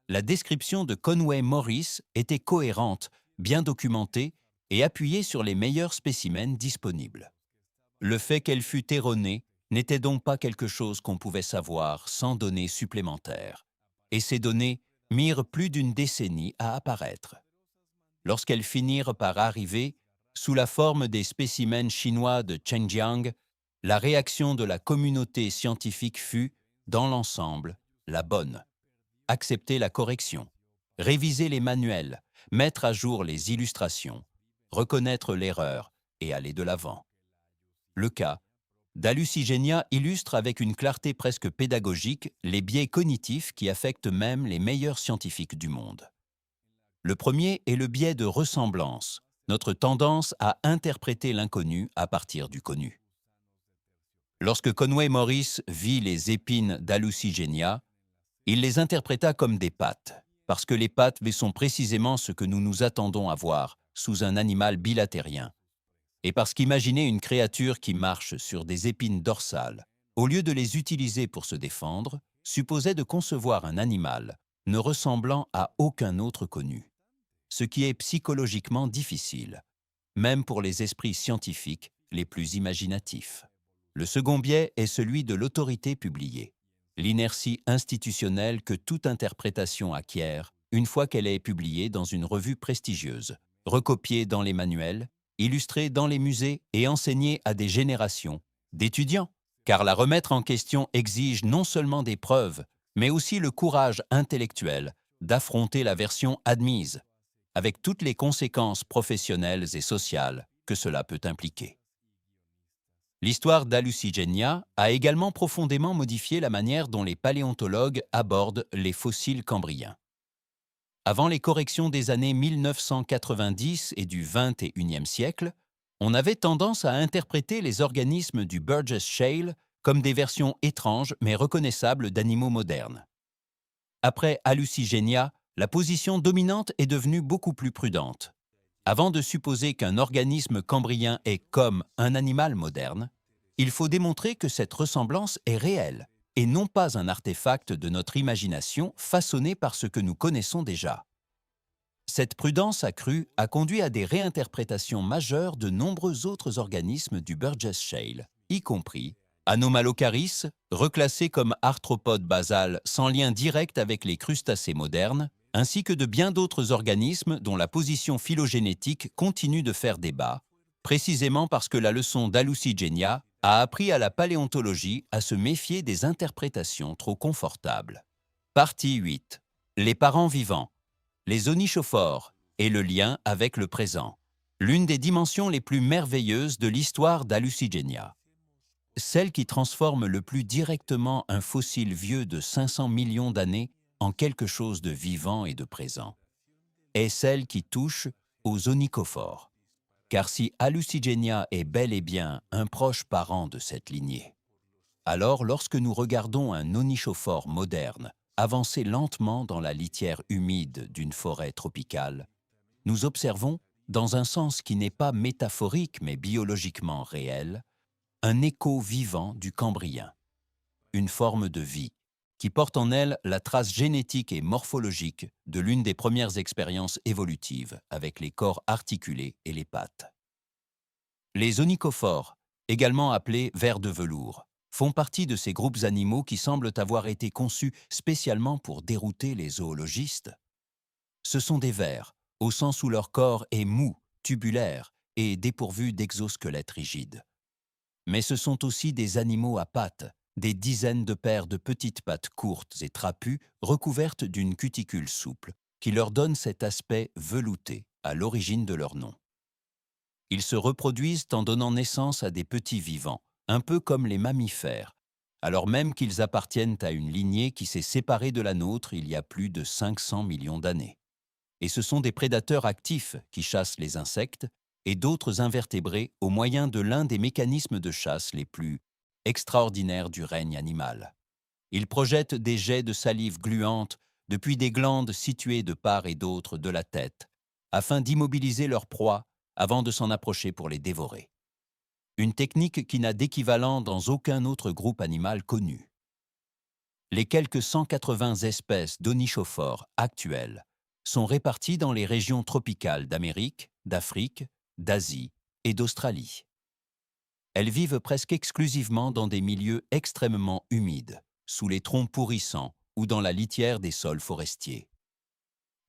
La description de Conway Morris était cohérente, bien documentée et appuyée sur les meilleurs spécimens disponibles. Le fait qu'elle fût erronée n'était donc pas quelque chose qu'on pouvait savoir sans données supplémentaires. Et ces données mirent plus d'une décennie à apparaître. Lorsqu'elles finirent par arriver, sous la forme des spécimens chinois de Chengjiang, la réaction de la communauté scientifique fut, dans l'ensemble, la bonne. Accepter la correction, réviser les manuels, mettre à jour les illustrations, reconnaître l'erreur et aller de l'avant. Le cas d'Hallucigenia illustre avec une clarté presque pédagogique les biais cognitifs qui affectent même les meilleurs scientifiques du monde. Le premier est le biais de ressemblance, notre tendance à interpréter l'inconnu à partir du connu. Lorsque Conway Morris vit les épines d'Hallucigenia, il les interpréta comme des pattes, parce que les pattes sont précisément ce que nous nous attendons à voir sous un animal bilatérien, et parce qu'imaginer une créature qui marche sur des épines dorsales, au lieu de les utiliser pour se défendre, supposait de concevoir un animal ne ressemblant à aucun autre connu, ce qui est psychologiquement difficile, même pour les esprits scientifiques les plus imaginatifs. Le second biais est celui de l'autorité publiée, l'inertie institutionnelle que toute interprétation acquiert une fois qu'elle est publiée dans une revue prestigieuse, recopiée dans les manuels, illustrée dans les musées et enseignée à des générations d'étudiants, car la remettre en question exige non seulement des preuves, mais aussi le courage intellectuel d'affronter la version admise, avec toutes les conséquences professionnelles et sociales que cela peut impliquer. L'histoire d'Hallucigenia a également profondément modifié la manière dont les paléontologues abordent les fossiles cambriens. Avant les corrections des années 1990 et du XXIe siècle, on avait tendance à interpréter les organismes du Burgess Shale comme des versions étranges mais reconnaissables d'animaux modernes. Après Hallucigenia, la position dominante est devenue beaucoup plus prudente. Avant de supposer qu'un organisme cambrien est comme un animal moderne, il faut démontrer que cette ressemblance est réelle et non pas un artefact de notre imagination façonné par ce que nous connaissons déjà. Cette prudence accrue a conduit à des réinterprétations majeures de nombreux autres organismes du Burgess Shale, y compris Anomalocaris, reclassé comme arthropode basal sans lien direct avec les crustacés modernes, ainsi que de bien d'autres organismes dont la position phylogénétique continue de faire débat, précisément parce que la leçon d'Hallucigenia a appris à la paléontologie à se méfier des interprétations trop confortables. Partie 8. Les parents vivants, les onychophores et le lien avec le présent, l'une des dimensions les plus merveilleuses de l'histoire d'Hallucigenia. Celle qui transforme le plus directement un fossile vieux de 500 millions d'années en quelque chose de vivant et de présent, est celle qui touche aux onychophores. car si Hallucigenia est bel et bien un proche parent de cette lignée, alors lorsque nous regardons un onychophore moderne avancer lentement dans la litière humide d'une forêt tropicale, nous observons, dans un sens qui n'est pas métaphorique mais biologiquement réel, un écho vivant du Cambrien, une forme de vie, qui porte en elle la trace génétique et morphologique de l'une des premières expériences évolutives avec les corps articulés et les pattes. Les onychophores, également appelés vers de velours, font partie de ces groupes animaux qui semblent avoir été conçus spécialement pour dérouter les zoologistes. Ce sont des vers, au sens où leur corps est mou, tubulaire et dépourvu d'exosquelettes rigides. Mais ce sont aussi des animaux à pattes, des dizaines de paires de petites pattes courtes et trapues recouvertes d'une cuticule souple, qui leur donne cet aspect velouté à l'origine de leur nom. Ils se reproduisent en donnant naissance à des petits vivants, un peu comme les mammifères, alors même qu'ils appartiennent à une lignée qui s'est séparée de la nôtre il y a plus de 500 millions d'années. Et ce sont des prédateurs actifs qui chassent les insectes et d'autres invertébrés au moyen de l'un des mécanismes de chasse les plus extraordinaires du règne animal. Ils projettent des jets de salive gluante depuis des glandes situées de part et d'autre de la tête, afin d'immobiliser leur proie avant de s'en approcher pour les dévorer. Une technique qui n'a d'équivalent dans aucun autre groupe animal connu. Les quelques 180 espèces d'onychophores actuelles sont réparties dans les régions tropicales d'Amérique, d'Afrique, d'Asie et d'Australie. Elles vivent presque exclusivement dans des milieux extrêmement humides, sous les troncs pourrissants ou dans la litière des sols forestiers.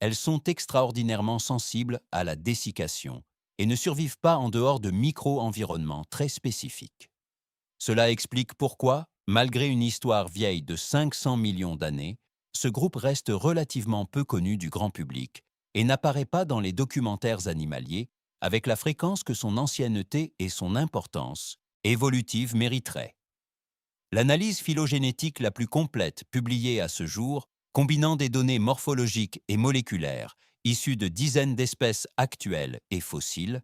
Elles sont extraordinairement sensibles à la dessiccation et ne survivent pas en dehors de micro-environnements très spécifiques. Cela explique pourquoi, malgré une histoire vieille de 500 millions d'années, ce groupe reste relativement peu connu du grand public et n'apparaît pas dans les documentaires animaliers avec la fréquence que son ancienneté et son importance évolutive mériteraient. L'analyse phylogénétique la plus complète publiée à ce jour, combinant des données morphologiques et moléculaires issues de dizaines d'espèces actuelles et fossiles,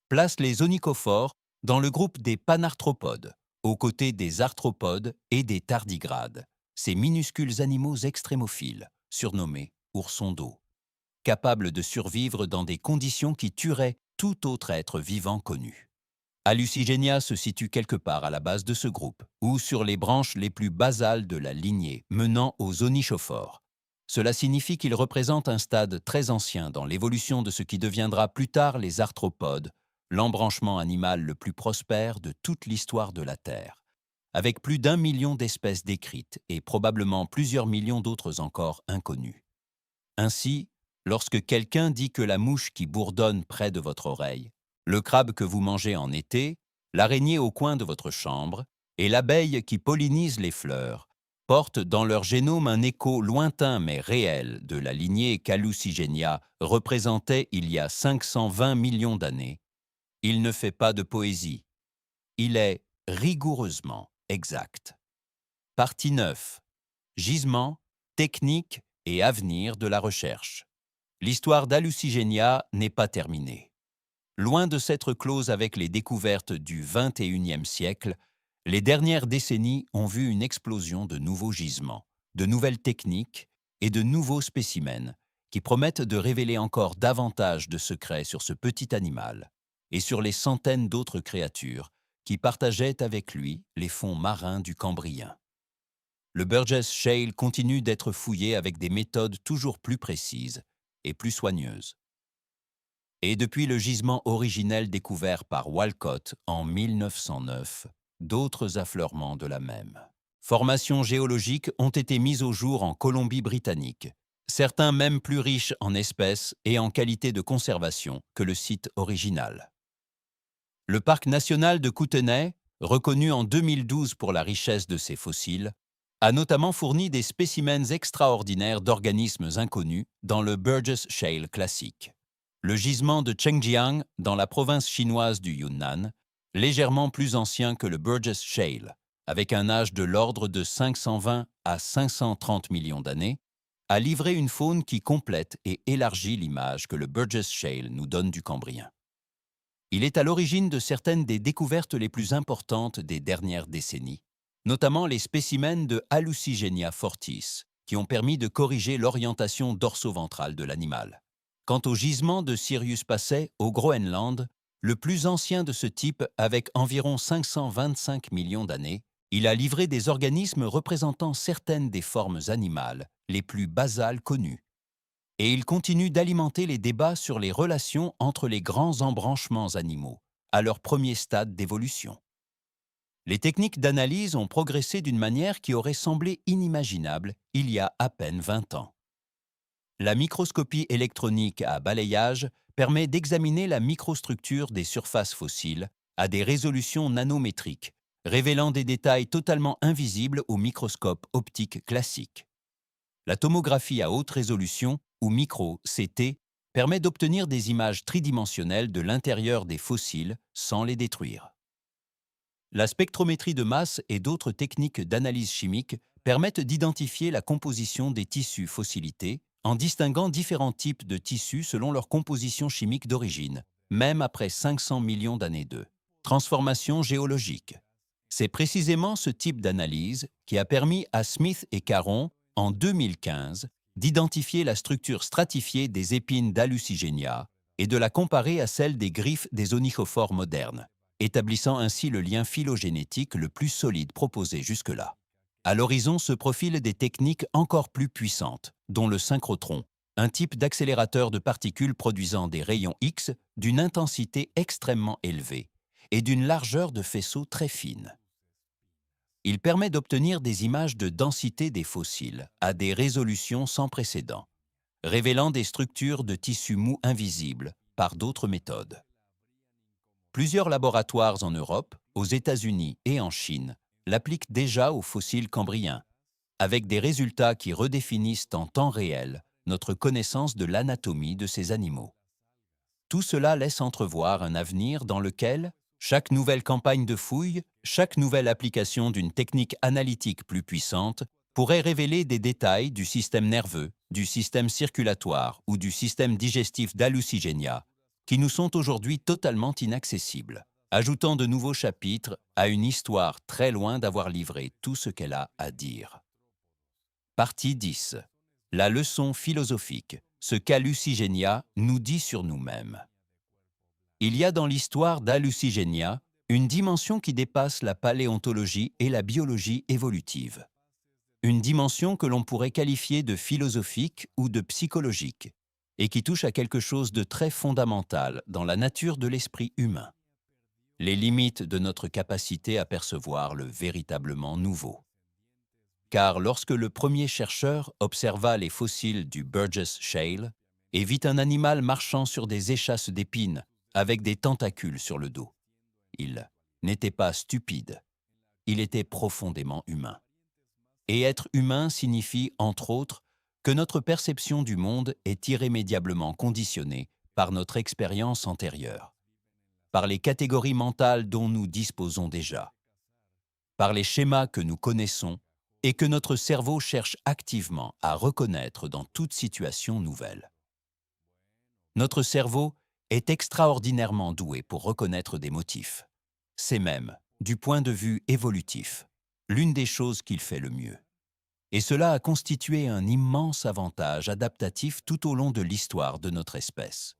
place les onychophores dans le groupe des panarthropodes, aux côtés des arthropodes et des tardigrades, ces minuscules animaux extrémophiles, surnommés oursons d'eau, capables de survivre dans des conditions qui tueraient tout autre être vivant connu. Hallucigenia se situe quelque part à la base de ce groupe, ou sur les branches les plus basales de la lignée menant aux onychophores. Cela signifie qu'il représente un stade très ancien dans l'évolution de ce qui deviendra plus tard les arthropodes, l'embranchement animal le plus prospère de toute l'histoire de la Terre, avec plus d'1 million d'espèces décrites et probablement plusieurs millions d'autres encore inconnues. Ainsi, lorsque quelqu'un dit que la mouche qui bourdonne près de votre oreille, le crabe que vous mangez en été, l'araignée au coin de votre chambre et l'abeille qui pollinise les fleurs portent dans leur génome un écho lointain mais réel de la lignée qu'Hallucigenia représentait il y a 520 millions d'années. Il ne fait pas de poésie. Il est rigoureusement exact. Partie 9. Gisement, technique et avenir de la recherche. L'histoire d'Hallucigenia n'est pas terminée. Loin de s'être close avec les découvertes du XXIe siècle, les dernières décennies ont vu une explosion de nouveaux gisements, de nouvelles techniques et de nouveaux spécimens qui promettent de révéler encore davantage de secrets sur ce petit animal et sur les centaines d'autres créatures qui partageaient avec lui les fonds marins du Cambrien. Le Burgess Shale continue d'être fouillé avec des méthodes toujours plus précises et plus soigneuses. Et depuis le gisement originel découvert par Walcott en 1909, d'autres affleurements de la même formations géologiques ont été mises au jour en Colombie-Britannique, certains même plus riches en espèces et en qualité de conservation que le site original. Le parc national de Kootenay, reconnu en 2012 pour la richesse de ses fossiles, a notamment fourni des spécimens extraordinaires d'organismes inconnus dans le Burgess Shale classique. Le gisement de Chengjiang, dans la province chinoise du Yunnan, légèrement plus ancien que le Burgess Shale, avec un âge de l'ordre de 520 à 530 millions d'années, a livré une faune qui complète et élargit l'image que le Burgess Shale nous donne du Cambrien. Il est à l'origine de certaines des découvertes les plus importantes des dernières décennies, notamment les spécimens de Hallucigenia fortis, qui ont permis de corriger l'orientation dorso-ventrale de l'animal. Quant au gisement de Sirius Passet au Groenland, le plus ancien de ce type avec environ 525 millions d'années, il a livré des organismes représentant certaines des formes animales les plus basales connues. Et il continue d'alimenter les débats sur les relations entre les grands embranchements animaux, à leur premier stade d'évolution. Les techniques d'analyse ont progressé d'une manière qui aurait semblé inimaginable il y a à peine 20 ans. La microscopie électronique à balayage permet d'examiner la microstructure des surfaces fossiles à des résolutions nanométriques, révélant des détails totalement invisibles au microscope optique classique. La tomographie à haute résolution, ou micro-CT, permet d'obtenir des images tridimensionnelles de l'intérieur des fossiles sans les détruire. La spectrométrie de masse et d'autres techniques d'analyse chimique permettent d'identifier la composition des tissus fossilités en distinguant différents types de tissus selon leur composition chimique d'origine, même après 500 millions d'années de transformation géologique. C'est précisément ce type d'analyse qui a permis à Smith et Caron, en 2015, d'identifier la structure stratifiée des épines d'Hallucigenia et de la comparer à celle des griffes des onychophores modernes, établissant ainsi le lien phylogénétique le plus solide proposé jusque-là. À l'horizon se profilent des techniques encore plus puissantes, dont le synchrotron, un type d'accélérateur de particules produisant des rayons X d'une intensité extrêmement élevée et d'une largeur de faisceau très fine. Il permet d'obtenir des images de densité des fossiles à des résolutions sans précédent, révélant des structures de tissus mous invisibles par d'autres méthodes. Plusieurs laboratoires en Europe, aux États-Unis et en Chine l'appliquent déjà aux fossiles cambriens, avec des résultats qui redéfinissent en temps réel notre connaissance de l'anatomie de ces animaux. Tout cela laisse entrevoir un avenir dans lequel chaque nouvelle campagne de fouilles, chaque nouvelle application d'une technique analytique plus puissante pourrait révéler des détails du système nerveux, du système circulatoire ou du système digestif d'Hallucigenia qui nous sont aujourd'hui totalement inaccessibles, ajoutant de nouveaux chapitres à une histoire très loin d'avoir livré tout ce qu'elle a à dire. Partie 10. La leçon philosophique, ce qu'Hallucigenia nous dit sur nous-mêmes. Il y a dans l'histoire d'Hallucigenia une dimension qui dépasse la paléontologie et la biologie évolutive. Une dimension que l'on pourrait qualifier de philosophique ou de psychologique, et qui touche à quelque chose de très fondamental dans la nature de l'esprit humain. Les limites de notre capacité à percevoir le véritablement nouveau. Car lorsque le premier chercheur observa les fossiles du Burgess Shale et vit un animal marchant sur des échasses d'épines avec des tentacules sur le dos, il n'était pas stupide, il était profondément humain. Et être humain signifie, entre autres, que notre perception du monde est irrémédiablement conditionnée par notre expérience antérieure, par les catégories mentales dont nous disposons déjà, par les schémas que nous connaissons et que notre cerveau cherche activement à reconnaître dans toute situation nouvelle. Notre cerveau est extraordinairement doué pour reconnaître des motifs. C'est même, du point de vue évolutif, l'une des choses qu'il fait le mieux. Et cela a constitué un immense avantage adaptatif tout au long de l'histoire de notre espèce.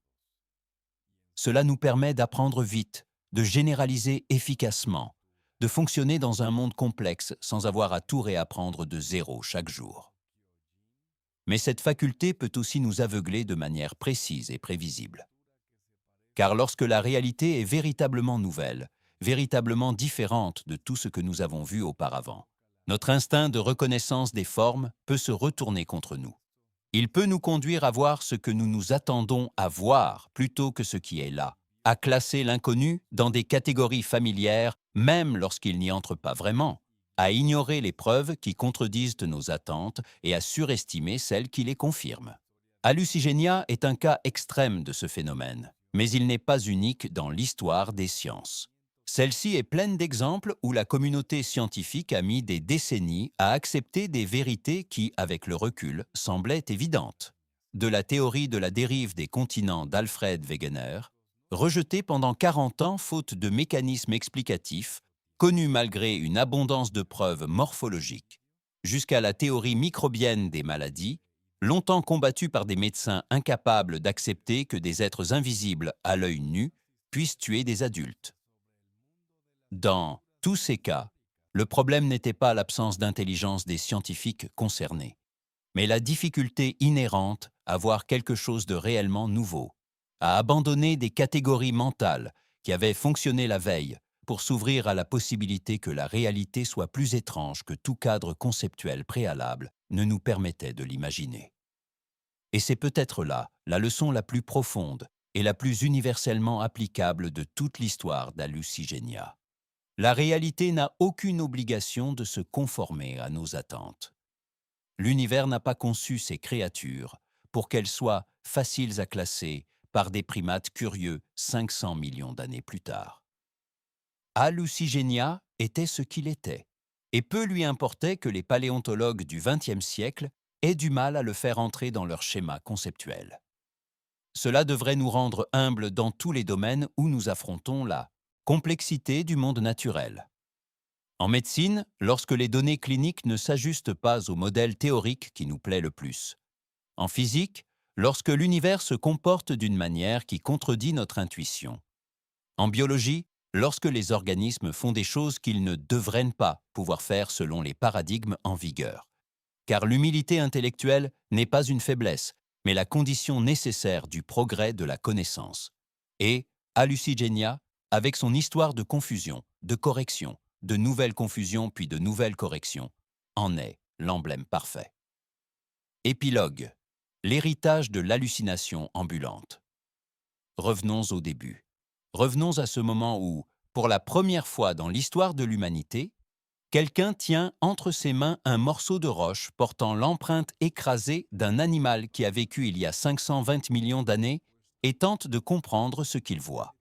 Cela nous permet d'apprendre vite, de généraliser efficacement, de fonctionner dans un monde complexe sans avoir à tout réapprendre de zéro chaque jour. Mais cette faculté peut aussi nous aveugler de manière précise et prévisible. Car lorsque la réalité est véritablement nouvelle, véritablement différente de tout ce que nous avons vu auparavant, notre instinct de reconnaissance des formes peut se retourner contre nous. Il peut nous conduire à voir ce que nous nous attendons à voir plutôt que ce qui est là, à classer l'inconnu dans des catégories familières même lorsqu'il n'y entre pas vraiment, à ignorer les preuves qui contredisent nos attentes et à surestimer celles qui les confirment. Hallucigenia est un cas extrême de ce phénomène, mais il n'est pas unique dans l'histoire des sciences. Celle-ci est pleine d'exemples où la communauté scientifique a mis des décennies à accepter des vérités qui, avec le recul, semblaient évidentes. De la théorie de la dérive des continents d'Alfred Wegener, rejeté pendant 40 ans faute de mécanismes explicatifs, connu malgré une abondance de preuves morphologiques, jusqu'à la théorie microbienne des maladies, longtemps combattue par des médecins incapables d'accepter que des êtres invisibles à l'œil nu puissent tuer des adultes. Dans tous ces cas, le problème n'était pas l'absence d'intelligence des scientifiques concernés, mais la difficulté inhérente à voir quelque chose de réellement nouveau, à abandonner des catégories mentales qui avaient fonctionné la veille pour s'ouvrir à la possibilité que la réalité soit plus étrange que tout cadre conceptuel préalable ne nous permettait de l'imaginer. Et c'est peut-être là la leçon la plus profonde et la plus universellement applicable de toute l'histoire d'Hallucigenia. La réalité n'a aucune obligation de se conformer à nos attentes. L'univers n'a pas conçu ces créatures pour qu'elles soient faciles à classer par des primates curieux 500 millions d'années plus tard. Hallucigenia était ce qu'il était, et peu lui importait que les paléontologues du XXe siècle aient du mal à le faire entrer dans leur schéma conceptuel. Cela devrait nous rendre humbles dans tous les domaines où nous affrontons la complexité du monde naturel. En médecine, lorsque les données cliniques ne s'ajustent pas au modèle théorique qui nous plaît le plus. En physique, lorsque l'univers se comporte d'une manière qui contredit notre intuition. En biologie, lorsque les organismes font des choses qu'ils ne devraient pas pouvoir faire selon les paradigmes en vigueur. Car l'humilité intellectuelle n'est pas une faiblesse, mais la condition nécessaire du progrès de la connaissance. Et Hallucigenia, avec son histoire de confusion, de correction, de nouvelles confusions puis de nouvelles corrections, en est l'emblème parfait. Épilogue. L'héritage de l'hallucination ambulante. Revenons au début. Revenons à ce moment où, pour la première fois dans l'histoire de l'humanité, quelqu'un tient entre ses mains un morceau de roche portant l'empreinte écrasée d'un animal qui a vécu il y a 520 millions d'années et tente de comprendre ce qu'il voit.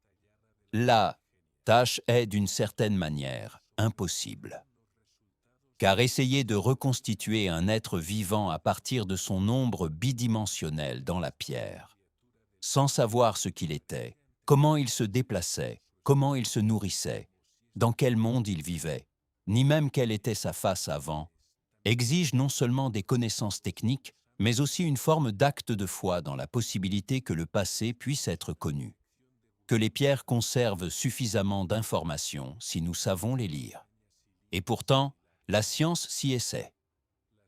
La tâche est, d'une certaine manière, impossible. Car essayer de reconstituer un être vivant à partir de son ombre bidimensionnelle dans la pierre, sans savoir ce qu'il était, comment il se déplaçait, comment il se nourrissait, dans quel monde il vivait, ni même quelle était sa face avant, exige non seulement des connaissances techniques, mais aussi une forme d'acte de foi dans la possibilité que le passé puisse être connu, que les pierres conservent suffisamment d'informations si nous savons les lire. Et pourtant, la science s'y essaie.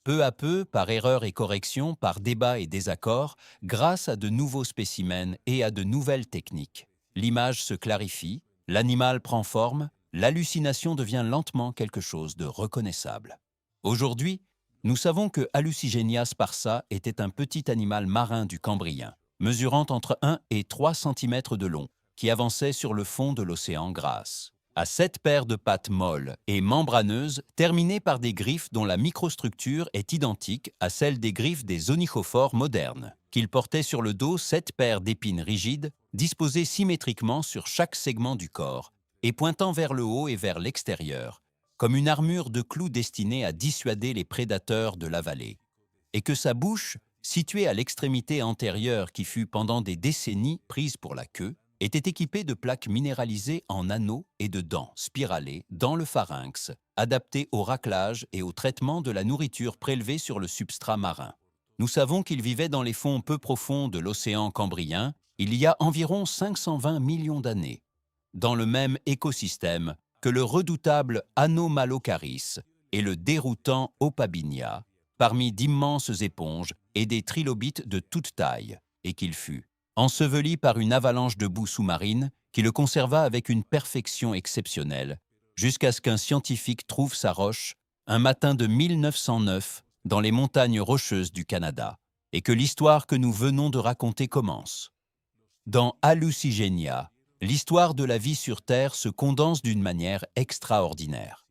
Peu à peu, par erreur et correction, par débat et désaccord, grâce à de nouveaux spécimens et à de nouvelles techniques, l'image se clarifie, l'animal prend forme, l'hallucination devient lentement quelque chose de reconnaissable. Aujourd'hui, nous savons que Hallucigenia sparsa était un petit animal marin du Cambrien, mesurant entre 1 et 3 cm de long, qui avançait sur le fond de l'océan grâce à 7 paires de pattes molles et membraneuses terminées par des griffes dont la microstructure est identique à celle des griffes des onychophores modernes, qu'il portait sur le dos 7 paires d'épines rigides disposées symétriquement sur chaque segment du corps et pointant vers le haut et vers l'extérieur, comme une armure de clous destinée à dissuader les prédateurs de la vallée, et que sa bouche, située à l'extrémité antérieure qui fut pendant des décennies prise pour la queue, était équipée de plaques minéralisées en anneaux et de dents spiralées dans le pharynx, adaptées au raclage et au traitement de la nourriture prélevée sur le substrat marin. Nous savons qu'il vivait dans les fonds peu profonds de l'océan Cambrien il y a environ 520 millions d'années, dans le même écosystème que le redoutable Anomalocaris et le déroutant Opabinia, parmi d'immenses éponges et des trilobites de toute taille, et qu'il fut enseveli par une avalanche de boue sous-marine qui le conserva avec une perfection exceptionnelle, jusqu'à ce qu'un scientifique trouve sa roche un matin de 1909 dans les montagnes rocheuses du Canada, et que l'histoire que nous venons de raconter commence. Dans Hallucigenia, l'histoire de la vie sur Terre se condense d'une manière extraordinaire.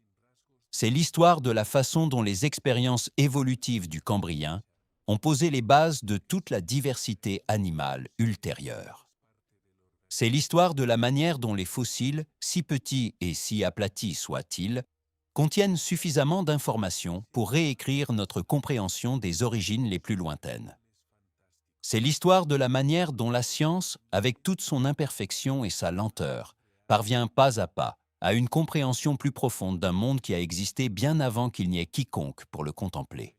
C'est l'histoire de la façon dont les expériences évolutives du Cambrien ont posé les bases de toute la diversité animale ultérieure. C'est l'histoire de la manière dont les fossiles, si petits et si aplatis soient-ils, contiennent suffisamment d'informations pour réécrire notre compréhension des origines les plus lointaines. C'est l'histoire de la manière dont la science, avec toute son imperfection et sa lenteur, parvient pas à pas à une compréhension plus profonde d'un monde qui a existé bien avant qu'il n'y ait quiconque pour le contempler.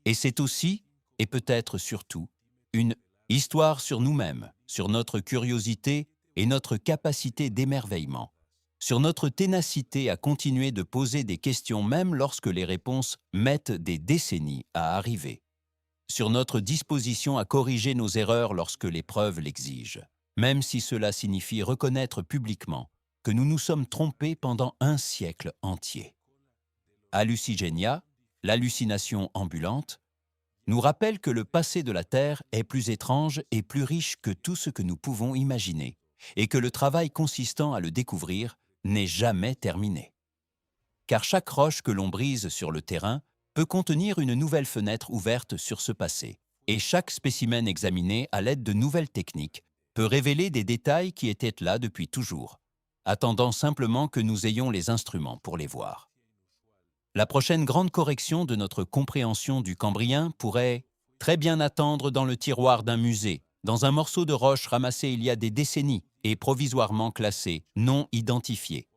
Et c'est aussi, et peut-être surtout, une histoire sur nous-mêmes, sur notre curiosité et notre capacité d'émerveillement, sur notre ténacité à continuer de poser des questions même lorsque les réponses mettent des décennies à arriver, sur notre disposition à corriger nos erreurs lorsque les preuves l'exigent, même si cela signifie reconnaître publiquement que nous nous sommes trompés pendant un siècle entier. Hallucigenia, l'hallucination ambulante, nous rappelle que le passé de la Terre est plus étrange et plus riche que tout ce que nous pouvons imaginer, et que le travail consistant à le découvrir n'est jamais terminé. Car chaque roche que l'on brise sur le terrain peut contenir une nouvelle fenêtre ouverte sur ce passé, et chaque spécimen examiné à l'aide de nouvelles techniques peut révéler des détails qui étaient là depuis toujours, attendant simplement que nous ayons les instruments pour les voir. La prochaine grande correction de notre compréhension du Cambrien pourrait très bien attendre dans le tiroir d'un musée, dans un morceau de roche ramassé il y a des décennies et provisoirement classé, non identifié,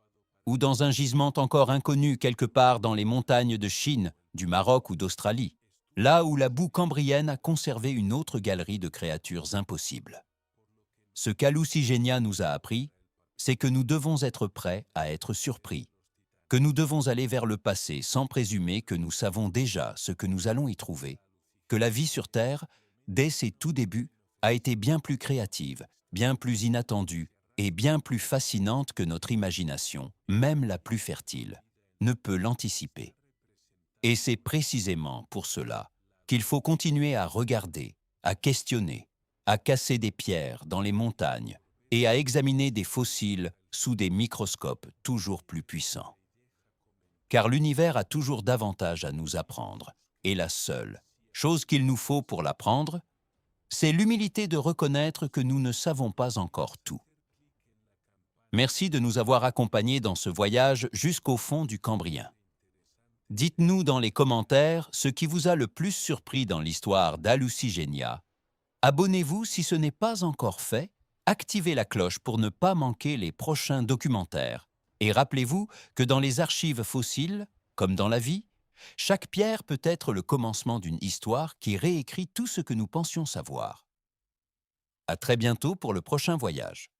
ou dans un gisement encore inconnu quelque part dans les montagnes de Chine, du Maroc ou d'Australie, là où la boue cambrienne a conservé une autre galerie de créatures impossibles. Ce qu'Hallucigenia nous a appris, c'est que nous devons être prêts à être surpris, que nous devons aller vers le passé sans présumer que nous savons déjà ce que nous allons y trouver, que la vie sur Terre, dès ses tout débuts, a été bien plus créative, bien plus inattendue et bien plus fascinante que notre imagination, même la plus fertile, ne peut l'anticiper. Et c'est précisément pour cela qu'il faut continuer à regarder, à questionner, à casser des pierres dans les montagnes et à examiner des fossiles sous des microscopes toujours plus puissants. Car l'univers a toujours davantage à nous apprendre, et la seule chose qu'il nous faut pour l'apprendre, c'est l'humilité de reconnaître que nous ne savons pas encore tout. Merci de nous avoir accompagnés dans ce voyage jusqu'au fond du Cambrien. Dites-nous dans les commentaires ce qui vous a le plus surpris dans l'histoire d'Hallucigenia. Abonnez-vous si ce n'est pas encore fait, activez la cloche pour ne pas manquer les prochains documentaires. Et rappelez-vous que dans les archives fossiles, comme dans la vie, chaque pierre peut être le commencement d'une histoire qui réécrit tout ce que nous pensions savoir. À très bientôt pour le prochain voyage.